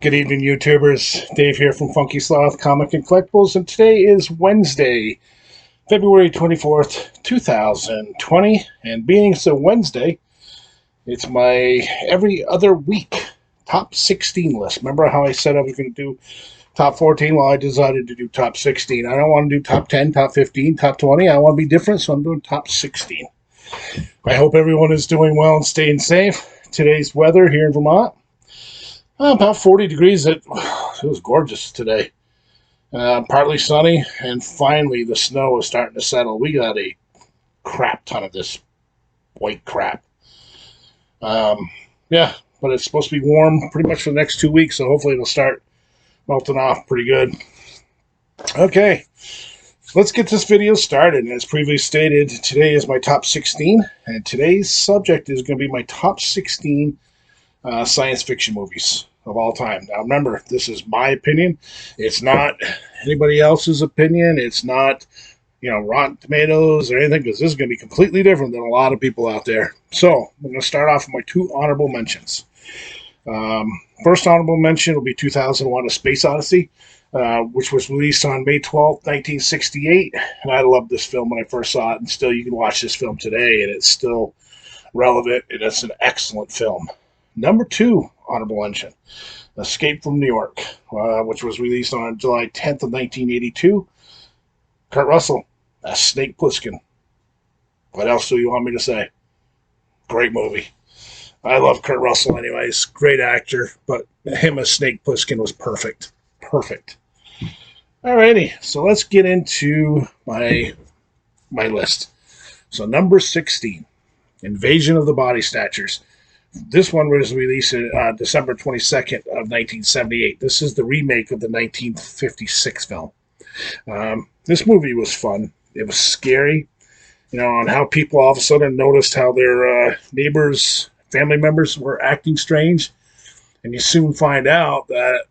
Good evening, YouTubers. Dave here from Funky Sloth Comic and Collectibles, and today is Wednesday, February 24th, 2020. And being it's a Wednesday, it's my every other week top 16 list. Remember how I said I was going to do top 14? Well, I decided to do top 16. I don't want to do top 10, top 15, top 20. I want to be different, so I'm doing top 16. I hope everyone is doing well and staying safe. Today's weather here in Vermont, about 40 degrees. It was gorgeous today. Partly sunny, and finally the snow is starting to settle. We got a crap ton of this white crap. Um, yeah, but it's supposed to be warm pretty much for the next 2 weeks, so hopefully it'll start melting off pretty good. Okay, so let's get this video started. As previously stated, today is my top 16, and today's subject is going to be my top 16 science fiction movies of all time. Now remember, this is my opinion. It's not anybody else's opinion. It's not, Rotten Tomatoes or anything, because this is going to be completely different than a lot of people out there. So I'm going to start off with my two honorable mentions. First honorable mention will be 2001: A Space Odyssey, which was released on May 12th, 1968. And I loved this film when I first saw it, and still you can watch this film today, and it's still relevant, and it's an excellent film. Number two honorable mention, Escape from New York, which was released on July 10th of 1982. Kurt Russell as Snake Plissken. What else do you want me to say? Great movie. I love Kurt Russell anyways. Great actor, but him as Snake Plissken was perfect. Perfect. Alrighty, so let's get into my list. So number 16, Invasion of the Body Statures. This one was released December 22nd of 1978. This is the remake of the 1956 film. This movie was fun. It was scary, on how people all of a sudden noticed how their neighbors, family members were acting strange. And you soon find out that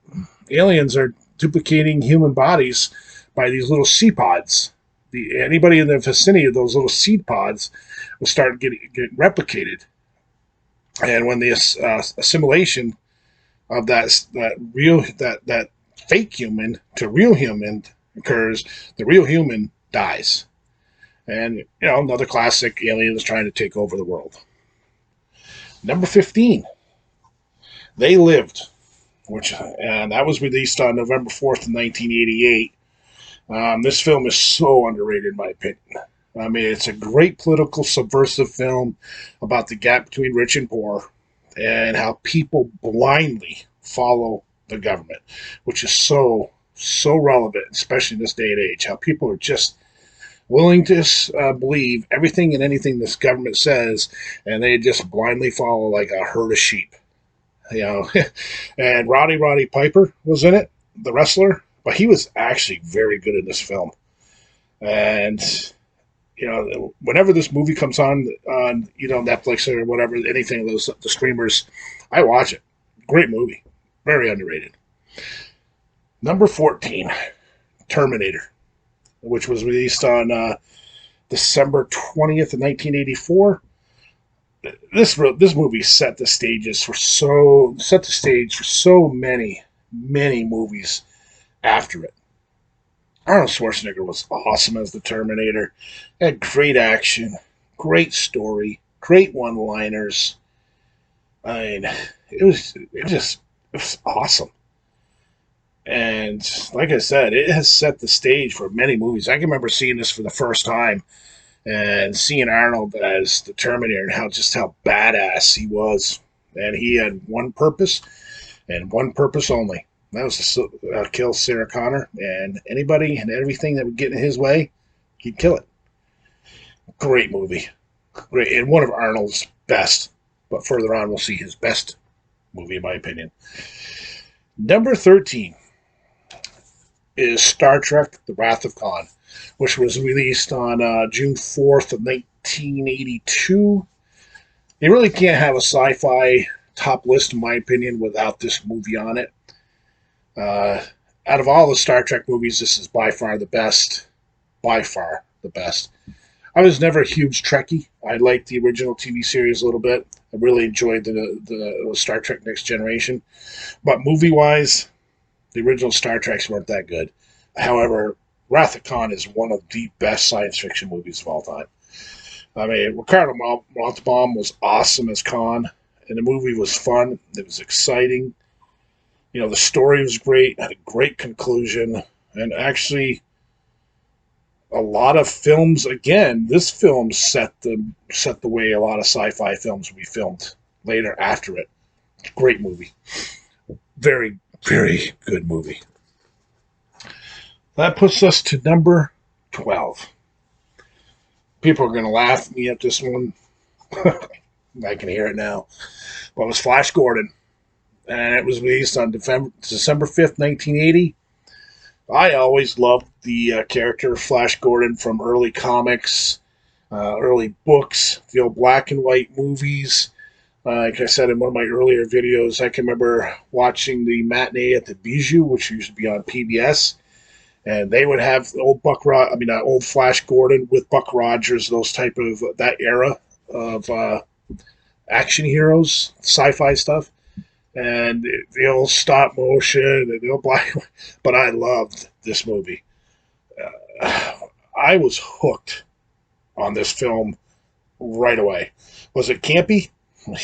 aliens are duplicating human bodies by these little seed pods. Anybody in the vicinity of those little seed pods will start getting replicated. And when the assimilation of that fake human to real human occurs, the real human dies. And another classic, aliens trying to take over the world. Number 15, They Lived, and that was released on November 4th, 1988. This film is so underrated, in my opinion. I mean, it's a great political subversive film about the gap between rich and poor and how people blindly follow the government, which is so relevant, especially in this day and age, how people are just willing to believe everything and anything this government says, and they just blindly follow like a herd of sheep. And Roddy Piper was in it, the wrestler, but he was actually very good in this film. And whenever this movie comes on Netflix or whatever, anything of those the streamers, I watch it. Great movie, very underrated. Number 14, Terminator, which was released on December 20th of 1984. This movie set the stage for so many movies after it. Arnold Schwarzenegger was awesome as the Terminator. Had great action, great story, great one-liners. I mean, it was awesome. And like I said, it has set the stage for many movies. I can remember seeing this for the first time and seeing Arnold as the Terminator and how badass he was. And he had one purpose and one purpose only. That was to kill Sarah Connor, and anybody and everything that would get in his way, he'd kill it. Great movie. Great. And one of Arnold's best. But further on, we'll see his best movie, in my opinion. Number 13 is Star Trek: The Wrath of Khan, which was released on June 4th of 1982. You really can't have a sci-fi top list, in my opinion, without this movie on it. Out of all the Star Trek movies, this is by far the best. By far the best. I was never a huge Trekkie. I liked the original TV series a little bit. I really enjoyed the Star Trek Next Generation. But movie wise, the original Star Treks weren't that good. However, Wrath of Khan is one of the best science fiction movies of all time. I mean, Ricardo Montalban was awesome as Khan, and the movie was fun. It was exciting. You know, the story was great, had a great conclusion, and actually, a lot of films. Again, this film set the way a lot of sci-fi films will be filmed later after it. Great movie, very very good movie. That puts us to number 12. People are going to laugh at me at this one. I can hear it now. But it was Flash Gordon, and it was released on December 5th, 1980. I always loved the character Flash Gordon from early comics, early books, the old black and white movies. Like I said in one of my earlier videos, I can remember watching the matinee at the Bijou, which used to be on PBS, and they would have old Flash Gordon with Buck Rogers, those type of that era of action heroes, sci-fi stuff, and the old stop motion and the old black. But I loved this movie. I was hooked on this film right away. Was it campy?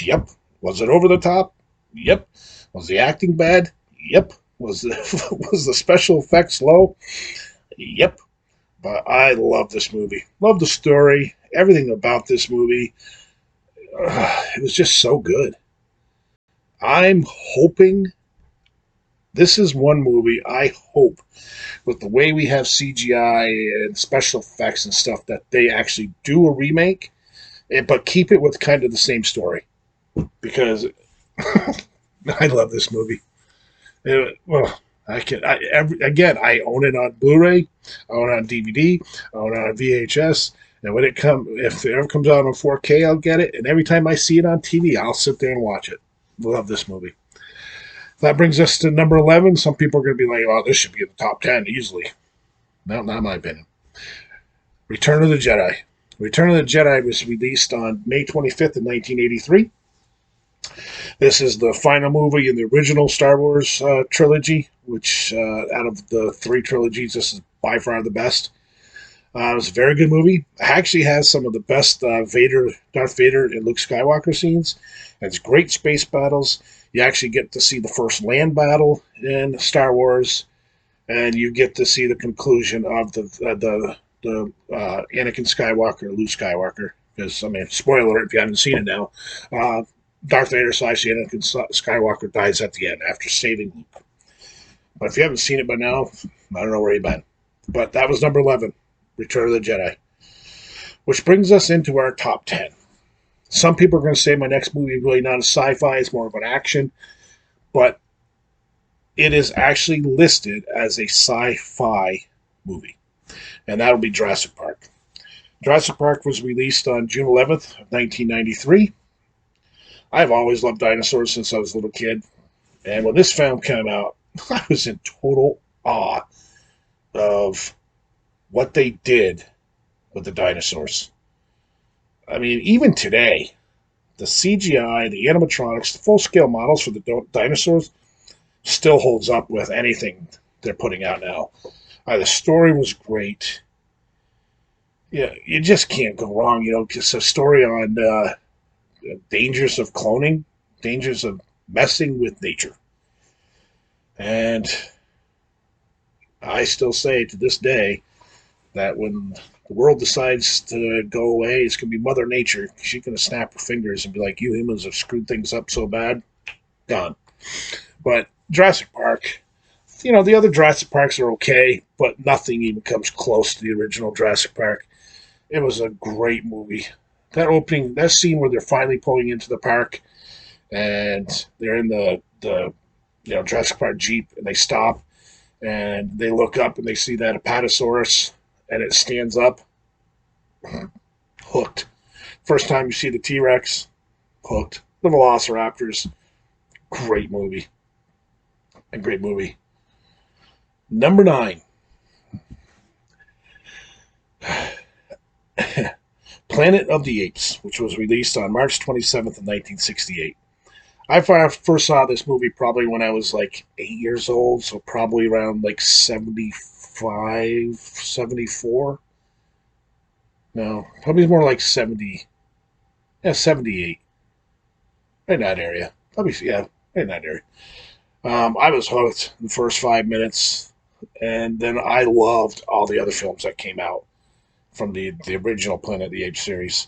Yep. Was it over the top? Yep. Was the acting bad? Yep. Was the special effects low? Yep. But I love this movie. Love the story. Everything about this movie. It was just so good. I'm hoping this is one movie I hope with the way we have CGI and special effects and stuff that they actually do a remake, but keep it with kind of the same story. Because I love this movie. I own it on Blu-ray, I own it on DVD, I own it on VHS, and if it ever comes out on 4K, I'll get it. And every time I see it on TV, I'll sit there and watch it. Love this movie. That brings us to number 11. Some people are going to be like, "Oh, this should be in the top 10 easily." No, not my opinion. Return of the Jedi. Return of the Jedi was released on May 25th of 1983. This is the final movie in the original Star Wars trilogy, which out of the three trilogies, this is by far the best. It was a very good movie. It actually has some of the best Darth Vader and Luke Skywalker scenes. It's great space battles. You actually get to see the first land battle in Star Wars, and you get to see the conclusion of the Anakin Skywalker, Luke Skywalker. Because, I mean, spoiler alert if you haven't seen it now. Darth Vader / Anakin Skywalker dies at the end after saving Luke. But if you haven't seen it by now, I don't know where you've been. But that was number 11, Return of the Jedi. Which brings us into our top 10. Some people are going to say my next movie is really not a sci-fi, it's more of an action. But it is actually listed as a sci-fi movie. And that'll be Jurassic Park. Jurassic Park was released on June 11th, 1993. I've always loved dinosaurs since I was a little kid. And when this film came out, I was in total awe of what they did with the dinosaurs. I mean, even today, the CGI, the animatronics, the full-scale models for the dinosaurs still holds up with anything they're putting out now. The story was great. Yeah, you just can't go wrong, Just a story on dangers of cloning, dangers of messing with nature. And I still say to this day that when the world decides to go away, it's going to be Mother Nature. She's going to snap her fingers and be like, "You humans have screwed things up so bad." Gone. But Jurassic Park, the other Jurassic Parks are okay, but nothing even comes close to the original Jurassic Park. It was a great movie. That scene where they're finally pulling into the park and they're in the Jurassic Park Jeep and they stop and they look up and they see that Apatosaurus and it stands up. Hooked. First time you see the T-Rex, hooked. The Velociraptors, great movie. A great movie. Number 9. Planet of the Apes, which was released on March 27th of 1968. I first saw this movie probably when I was like 8 years old, so probably around like 75, 74. No, probably more like 70. Yeah, 78. Right in that area. Probably, yeah, right in that area. I was hooked in the first 5 minutes, and then I loved all the other films that came out from the original Planet of the Apes series.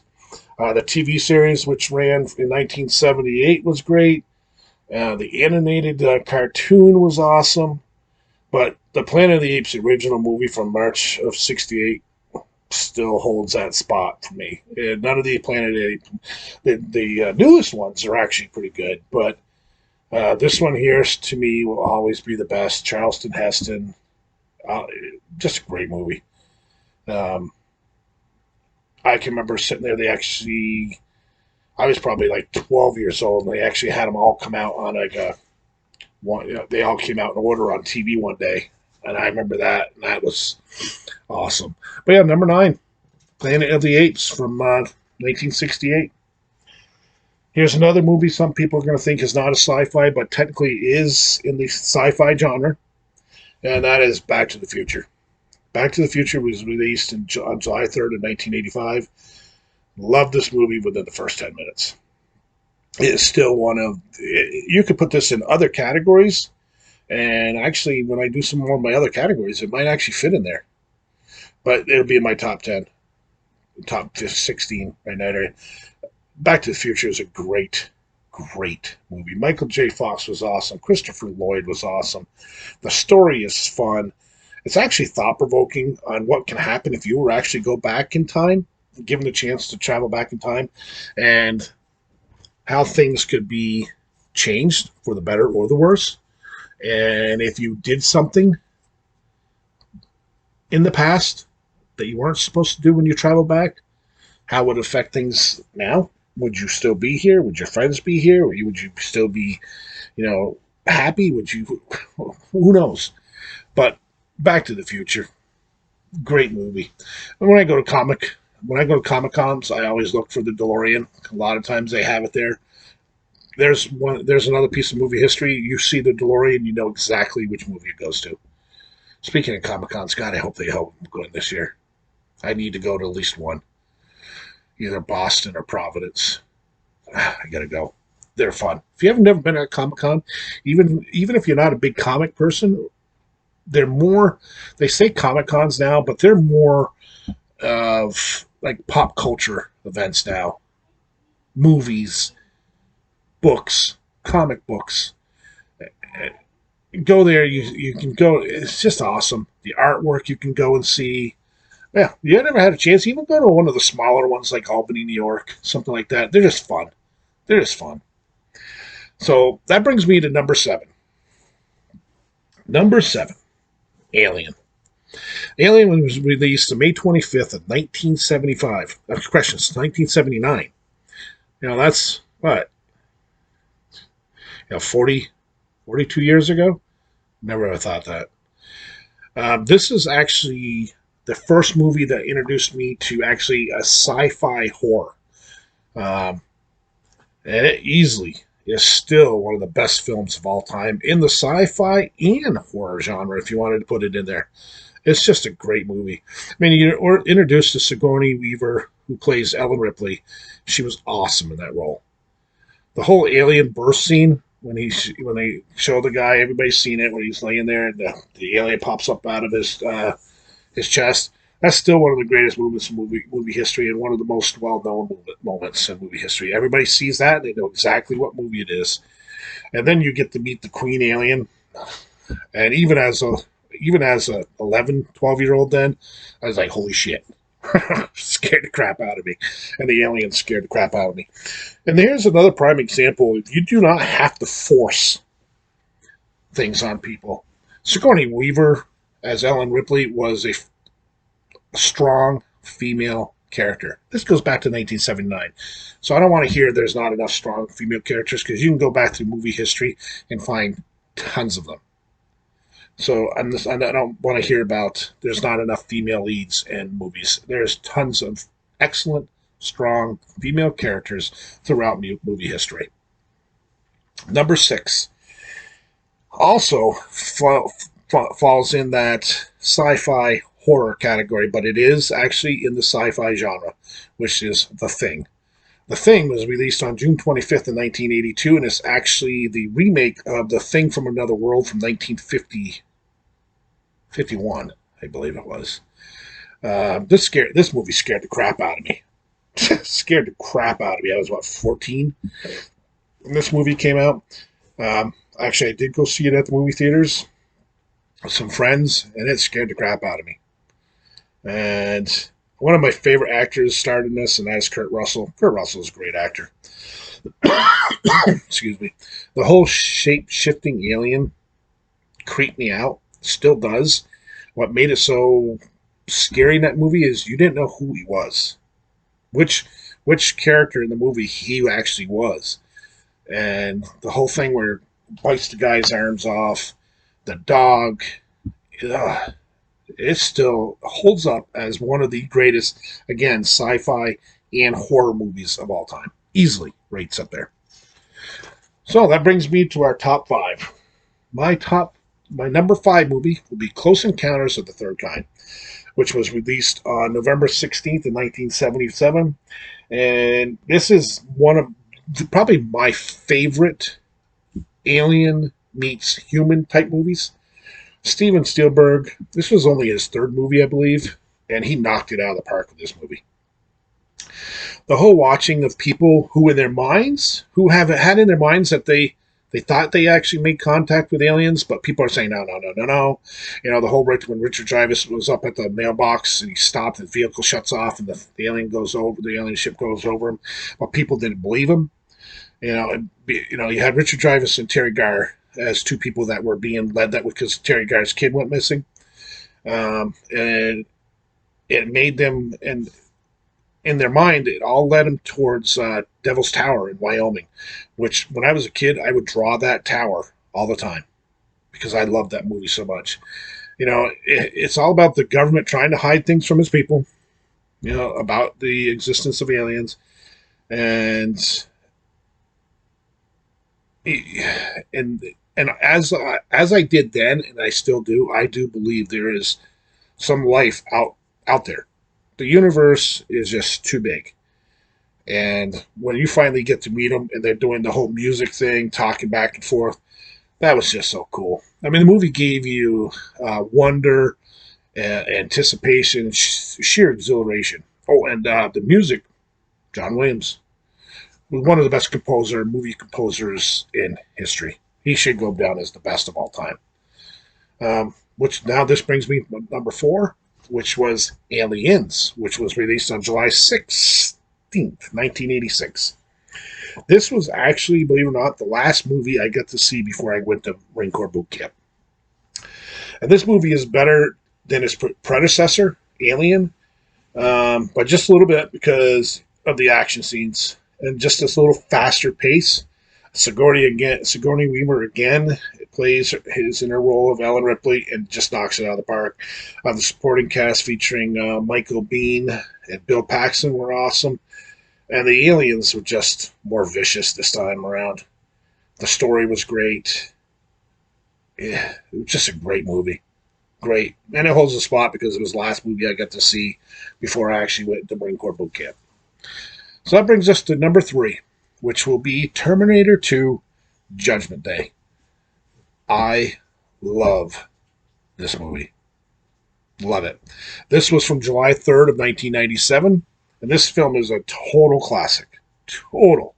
The TV series, which ran in 1978, was great. The animated cartoon was awesome. But the Planet of the Apes original movie from March of '68 still holds that spot for me. None of the Planet of the Apes, the newest ones are actually pretty good, but this one here to me will always be the best. Charleston Heston, uh, just a great movie. Um, I can remember sitting there. I was probably like 12 years old, and they actually had them all come out on like a one. They all came out in order on TV one day, and I remember that, and that was awesome. But yeah, number 9, Planet of the Apes from 1968. Here's another movie some people are going to think is not a sci-fi, but technically is in the sci-fi genre, and that is Back to the Future. Back to the Future was released on July 3rd of 1985. Loved this movie within the first 10 minutes. It is still one of, you could put this in other categories, and actually, when I do some more of my other categories, it might actually fit in there. But it'll be in my top 10, top 16 right now. Back to the Future is a great, great movie. Michael J. Fox was awesome. Christopher Lloyd was awesome. The story is fun. It's actually thought-provoking on what can happen if you were actually go back in time, given the chance to travel back in time, and how things could be changed for the better or the worse. And if you did something in the past that you weren't supposed to do when you travel back, how would it affect things now? Would you still be here? Would your friends be here? Or would you still be, happy? Would you? Who knows? But Back to the Future, great movie. And when I go to Comic Cons, I always look for the DeLorean. A lot of times they have it there. There's another piece of movie history. You see the DeLorean, you know exactly which movie it goes to. Speaking of Comic Cons, God, I hope they help going this year. I need to go to at least one, either Boston or Providence. I gotta go. They're fun. If you haven't never been at a Comic Con, even if you're not a big comic person, they're more. They say Comic Cons now, but they're more of like pop culture events now. Movies, books, comic books. Go there. You can go. It's just awesome. The artwork you can go and see. Yeah, you never had a chance. Even go to one of the smaller ones like Albany, New York, something like that. They're just fun. They're just fun. So that brings me to number 7. Number 7, Alien. Alien was released on May 25th of 1975. Corrections, 1979. That's what? 42 years ago? Never ever thought that. This is actually the first movie that introduced me to actually a sci-fi horror. Um, and it easily is still one of the best films of all time in the sci-fi and horror genre, if you wanted to put it in there. It's just a great movie. I mean, you're introduced to Sigourney Weaver, who plays Ellen Ripley. She was awesome in that role. The whole alien birth scene, when they show the guy, everybody's seen it, when he's laying there and the alien pops up out of his chest. That's still one of the greatest moments in movie history, and one of the most well-known moments in movie history. Everybody sees that, and they know exactly what movie it is. And then you get to meet the Queen Alien. And even as a 11, 12-year-old then, I was like, holy shit. Scared the crap out of me. And the alien scared the crap out of me. And here's another prime example. You do not have to force things on people. Sigourney Weaver as Ellen Ripley was a strong female character. This goes back to 1979. So I don't want to hear there's not enough strong female characters, because you can go back through movie history and find tons of them. So I don't want to hear about there's not enough female leads in movies. There's tons of excellent, strong female characters throughout movie history. Number 6 also falls in that sci-fi horror category, but it is actually in the sci-fi genre, which is The Thing. The Thing was released on June 25th in 1982, and it's actually the remake of The Thing from Another World from 1951, I believe it was. This movie scared the crap out of me. Scared the crap out of me. I was, 14 when this movie came out. Actually, I did go see it at the movie theaters with some friends, and it scared the crap out of me. And one of my favorite actors starred in this, and that is Kurt Russell. Kurt Russell is a great actor. Excuse me. The whole shape-shifting alien creeped me out. Still does. What made it so scary in that movie is you didn't know who he was. Which character in the movie he actually was. And the whole thing where bites the guy's arms off, the dog, it still holds up as one of the greatest, again, sci-fi and horror movies of all time. Easily rates up there. So that brings me to our top 5. My number 5 movie will be Close Encounters of the Third Kind, which was released on November 16th in 1977. And this is one of probably my favorite alien meets human type movies. Steven Spielberg, this was only his 3rd movie, I believe, and he knocked it out of the park with this movie. The whole watching of people who in their minds, who have had in their minds that they thought they actually made contact with aliens, but people are saying, no. You know, the whole when Richard Dreyfuss was up at the mailbox and he stopped, and the vehicle shuts off and the alien ship goes over him, but people didn't believe him. You had Richard Dreyfuss and Terry Garr as 2 people that were being led that because Terry Garr's kid went missing. And it made them, and in their mind, it all led them towards Devil's Tower in Wyoming, which when I was a kid, I would draw that tower all the time because I loved that movie so much. You know, it's all about the government trying to hide things from its people, about the existence of aliens. And as I did then, and I still do, I do believe there is some life out there. The universe is just too big. And when you finally get to meet them and they're doing the whole music thing, talking back and forth, that was just so cool. I mean, the movie gave you wonder, anticipation, sheer exhilaration. Oh, and the music, John Williams, was one of the best movie composers in history. He should go down as the best of all time. Which now this brings me to number 4, which was Aliens, which was released on July 16th, 1986. This was actually, believe it or not, the last movie I got to see before I went to Marine Corps boot camp. And this movie is better than its predecessor, Alien, but just a little bit because of the action scenes and just this little faster pace. Sigourney Weaver again plays in her role of Ellen Ripley and just knocks it out of the park. The supporting cast featuring Michael Biehn and Bill Paxton were awesome. And the aliens were just more vicious this time around. The story was great. Yeah, it was just a great movie. Great. And it holds a spot because it was the last movie I got to see before I actually went to Marine Corps boot camp. So that brings us to number 3, which will be Terminator 2 Judgment Day. I love this movie. Love it. This was from July 3rd of 1997, and this film is a total classic. Total.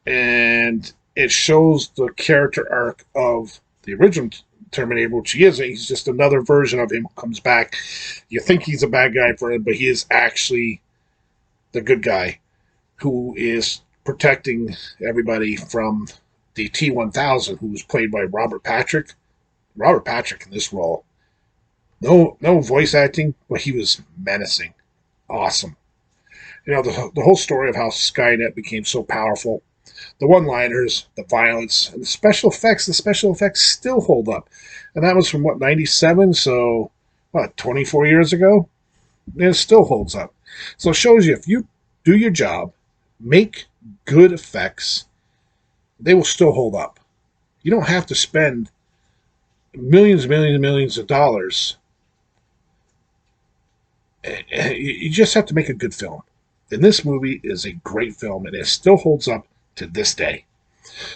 And it shows the character arc of the original Terminator, which he isn't. He's just another version of him who comes back. You think he's a bad guy for him, but he is actually the good guy who is protecting everybody from the T-1000, who was played by Robert Patrick. Robert Patrick in this role. No voice acting, but he was menacing. Awesome. You know, the whole story of how Skynet became so powerful. The one-liners, the violence, and the special effects. The special effects still hold up. And that was from, 97? So, 24 years ago? And it still holds up. So it shows you if you do your job, make good effects, they will still hold up. You don't have to spend millions and millions and millions of dollars. You just have to make a good film. And this movie is a great film, and it still holds up to this day.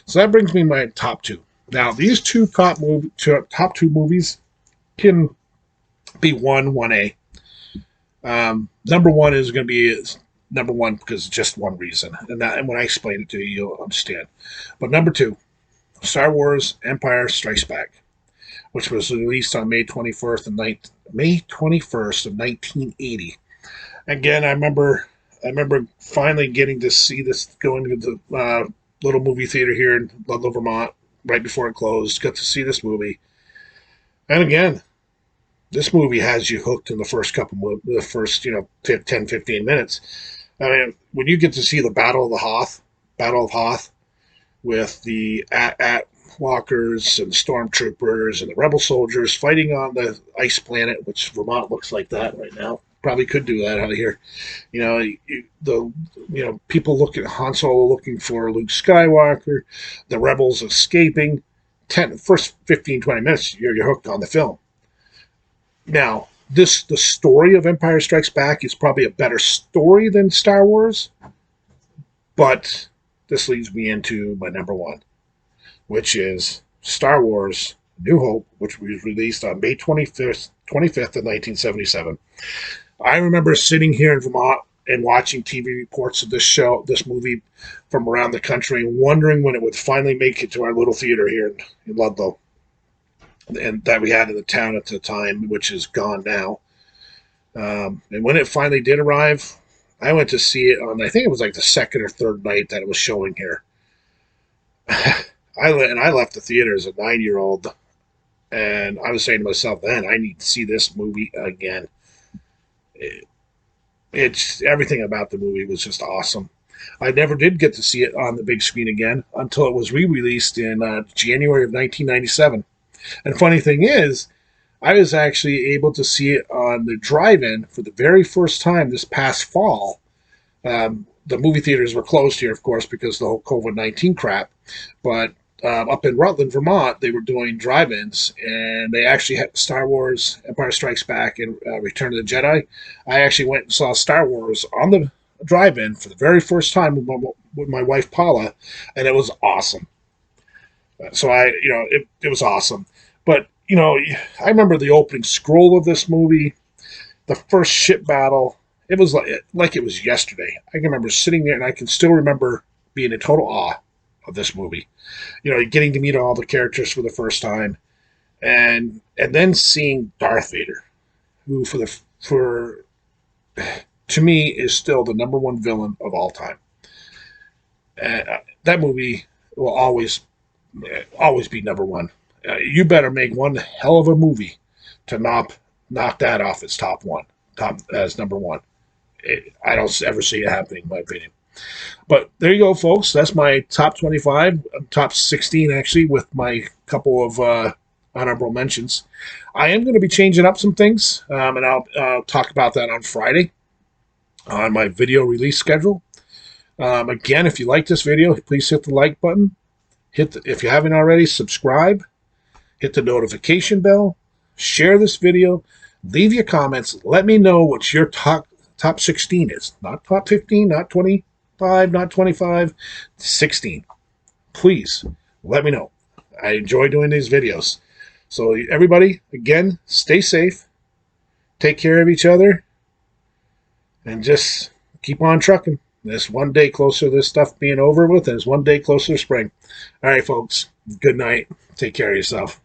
So that brings me to my top two. Now, these top two movies can be 1A. Number one is going to be number one because just one reason. And when I explain it to you, you'll understand. But number two, Star Wars Empire Strikes Back, which was released on May 21st of 1980. Again, I remember finally getting to see this, going to the little movie theater here in Ludlow, Vermont, right before it closed. Got to see this movie. And again, this movie has you hooked in the first 10, 15 minutes. I mean, when you get to see the Battle of Hoth, with the walkers and stormtroopers and the rebel soldiers fighting on the ice planet, which Vermont looks like that right now. Probably could do that out of here. People looking at Han Solo looking for Luke Skywalker, the rebels escaping. First 15, 20 minutes, you're hooked on the film. Now, the story of Empire Strikes Back is probably a better story than Star Wars, but this leads me into my number one, which is Star Wars New Hope, which was released on May 25th of 1977. I remember sitting here in Vermont and watching TV reports of this movie from around the country, and wondering when it would finally make it to our little theater here in Ludlow, and that we had in the town at the time, which is gone now. And when it finally did arrive, I went to see it on, I think it was like the second or third night that it was showing here. I left the theater as a 9-year-old, and I was saying to myself then, I need to see this movie again. It's everything about the movie was just awesome. I never did get to see it on the big screen again until it was re-released in January of 1997. And funny thing is, I was actually able to see it on the drive-in for the very first time this past fall. The movie theaters were closed here, of course, because of the whole COVID-19 crap. But up in Rutland, Vermont, they were doing drive-ins, and they actually had Star Wars Empire Strikes Back and Return of the Jedi. I actually went and saw Star Wars on the drive-in for the very first time with my wife Paula, and it was awesome. So it was awesome. But I remember the opening scroll of this movie, the first ship battle. It was like it was yesterday. I can remember sitting there, and I can still remember being in total awe of this movie. Getting to meet all the characters for the first time, and then seeing Darth Vader, who to me is still the number one villain of all time. That movie will always be number one. You better make one hell of a movie to knock that off as top as number one. I don't ever see it happening, in my opinion. But there you go, folks. That's my top 25, top 16 actually, with my couple of honorable mentions. I am going to be changing up some things, and I'll talk about that on Friday on my video release schedule. Again, if you like this video, please hit the like button. If you haven't already, subscribe. Hit the notification bell. Share this video. Leave your comments. Let me know what your top 16 is. Not top 15, not 25, not 25, 16. Please let me know. I enjoy doing these videos. So everybody, again, stay safe. Take care of each other. And just keep on trucking. There's one day closer to this stuff being over with, and it's one day closer to spring. All right, folks. Good night. Take care of yourself.